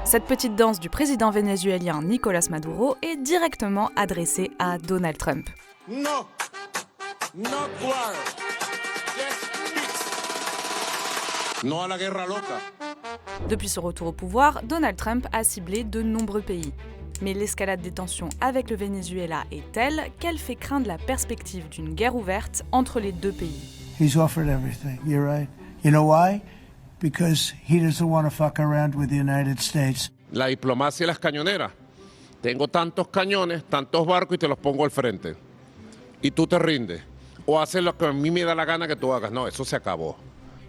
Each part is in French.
Cette petite danse du président vénézuélien Nicolás Maduro est directement adressée à Donald Trump. No, not war. Yes, peace. No a la guerra loca. Depuis son retour au pouvoir, Donald Trump a ciblé de nombreux pays. Mais l'escalade des tensions avec le Venezuela est telle qu'elle fait craindre la perspective d'une guerre ouverte entre les deux pays. He's offered everything, you're right. You know why? Because he doesn't want to fuck around with the United States. La diplomacia y las cañoneras. Tengo tantos cañones, tantos barcos y te los pongo al frente. Y tú te rindes. O haces lo que a mí me da la gana que tú hagas. No, eso se acabó.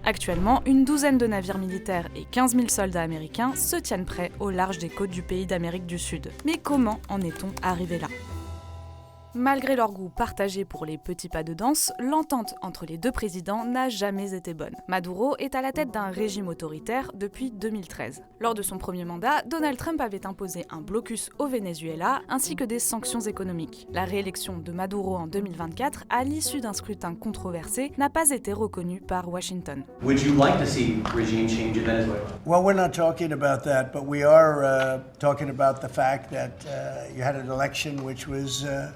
Actuellement, une douzaine de navires militaires et 15 000 soldats américains se tiennent prêts au large des côtes du pays d'Amérique du Sud. Mais comment en est-on arrivé là ? Malgré leur goût partagé pour les petits pas de danse, l'entente entre les deux présidents n'a jamais été bonne. Maduro est à la tête d'un régime autoritaire depuis 2013. Lors de son premier mandat, Donald Trump avait imposé un blocus au Venezuela ainsi que des sanctions économiques. La réélection de Maduro en 2024, à l'issue d'un scrutin controversé, n'a pas été reconnue par Washington. Would you like to see regime change in Venezuela? Well, we're not talking about that, but we are talking about the fact that you had an election which was a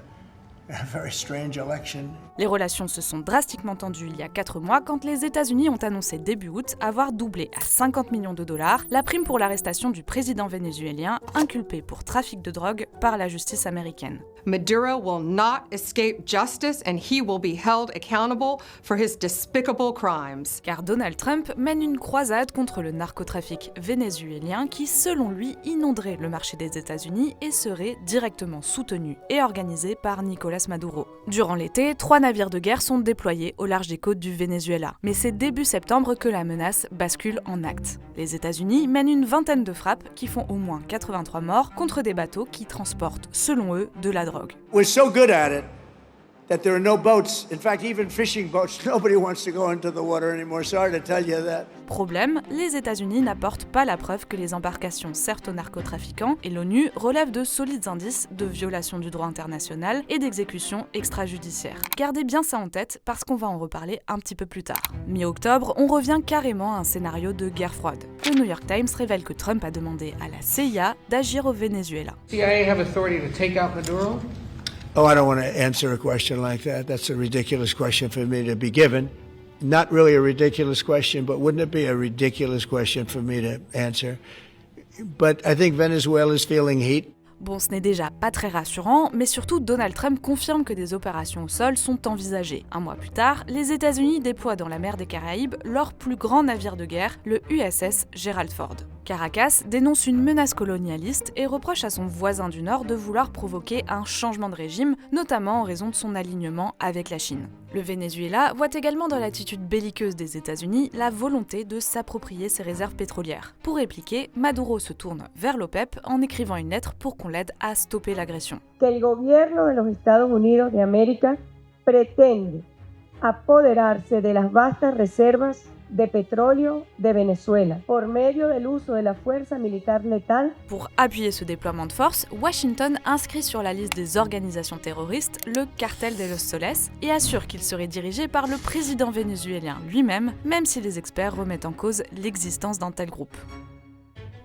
very strange election. Les relations se sont drastiquement tendues il y a 4 mois quand les États-Unis ont annoncé début août avoir doublé à 50 millions de dollars la prime pour l'arrestation du président vénézuélien inculpé pour trafic de drogue par la justice américaine. Maduro will not escape justice and he will be held accountable for his despicable crimes. Car Donald Trump mène une croisade contre le narcotrafic vénézuélien qui, selon lui, inonderait le marché des États-Unis et serait directement soutenu et organisé par Nicolás Maduro. Durant l'été, 3 navires de guerre sont déployés au large des côtes du Venezuela. Mais c'est début septembre que la menace bascule en actes. Les États-Unis mènent une vingtaine de frappes qui font au moins 83 morts contre des bateaux qui transportent, selon eux, de la drogue. We're so good at it that there are no boats. In fact, even fishing boats, nobody wants to go into the water anymore. Sorry to tell you that. Problème, les États-Unis n'apportent pas la preuve que les embarcations servent aux narcotrafiquants et l'ONU relève de solides indices de violation du droit international et d'exécution extrajudiciaire. Gardez bien ça en tête parce qu'on va en reparler un petit peu plus tard. Mi-octobre, on revient carrément à un scénario de guerre froide. Le New York Times révèle que Trump a demandé à la CIA d'agir au Venezuela. CIA have authority to take out Maduro? Oh, I don't want to answer a question like that. That's a ridiculous question for me to be given. Not really a ridiculous question, but wouldn't it be a ridiculous question for me to answer? But I think Venezuela's feeling heat. Bon, ce n'est déjà pas très rassurant, mais surtout Donald Trump confirme que des opérations au sol sont envisagées. Un mois plus tard, les États-Unis déploient dans la mer des Caraïbes leur plus grand navire de guerre, le USS Gerald Ford. Caracas dénonce une menace colonialiste et reproche à son voisin du Nord de vouloir provoquer un changement de régime, notamment en raison de son alignement avec la Chine. Le Venezuela voit également dans l'attitude belliqueuse des États-Unis la volonté de s'approprier ses réserves pétrolières. Pour répliquer, Maduro se tourne vers l'OPEP en écrivant une lettre pour qu'on l'aide à stopper l'agression. Que el gobierno de los Estados Unidos de América pretende apoderarse de las vastas reservas de petróleo de Venezuela por medio del uso de la fuerza militar letal. Pour appuyer ce déploiement de force, Washington inscrit sur la liste des organisations terroristes le Cartel de los Soles et assure qu'il serait dirigé par le président vénézuélien lui-même, même si les experts remettent en cause l'existence d'un tel groupe.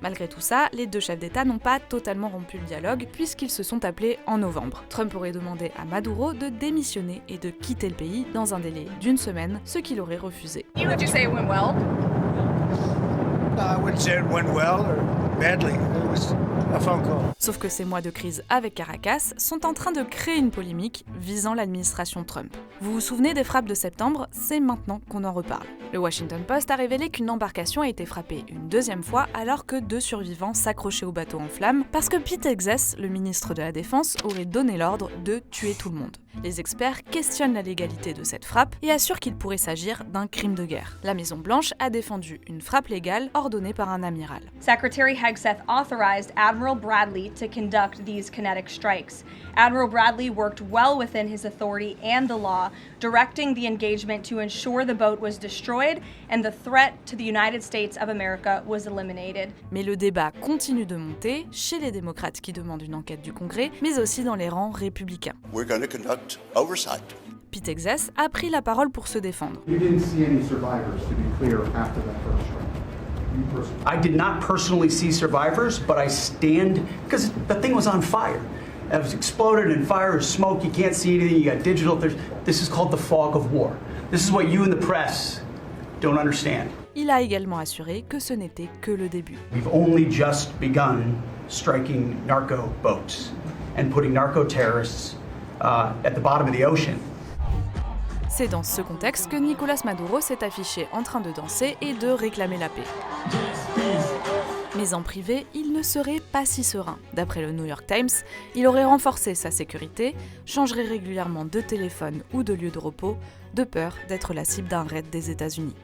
Malgré tout ça, les deux chefs d'État n'ont pas totalement rompu le dialogue puisqu'ils se sont appelés en novembre. Trump aurait demandé à Maduro de démissionner et de quitter le pays dans un délai d'1 semaine, ce qu'il aurait refusé. Would you say it went well? I wouldn't say it went well or badly. It was a phone call. Sauf que ces mois de crise avec Caracas sont en train de créer une polémique visant l'administration Trump. Vous vous souvenez des frappes de septembre? C'est maintenant qu'on en reparle. Le Washington Post a révélé qu'une embarcation a été frappée une 2e fois alors que 2 survivants s'accrochaient au bateau en flammes parce que Pete Hegseth, le ministre de la Défense, aurait donné l'ordre de tuer tout le monde. Les experts questionnent la légalité de cette frappe et assurent qu'il pourrait s'agir d'un crime de guerre. La Maison-Blanche a défendu une frappe légale ordonnée par un amiral. Secretary Hegseth authorized Admiral Bradley to conduct these kinetic strikes. Admiral Bradley worked well within his authority and the law, directing the engagement to ensure the boat was destroyed and the threat to the United States of America was eliminated. Mais le débat continue de monter chez les démocrates qui demandent une enquête du Congrès, mais aussi dans les rangs républicains. We're going to conduct oversight. Pete Hegseth a pris la parole pour se défendre. You didn't see any survivors, to be clear, after that first strike. I did not personally see survivors, but I stand, because the thing was on fire. It was exploded and fire or smoke, you can't see anything, you got digital. This is called the fog of war. This is what you in the press don't understand. Il a également assuré que ce n'était que le début. We've only just begun striking narco boats and putting narco terrorists at the bottom of the ocean. C'est dans ce contexte que Nicolás Maduro s'est affiché en train de danser et de réclamer la paix. Mais en privé, il ne serait pas si serein. D'après le New York Times, il aurait renforcé sa sécurité, changerait régulièrement de téléphone ou de lieu de repos, de peur d'être la cible d'un raid des États-Unis.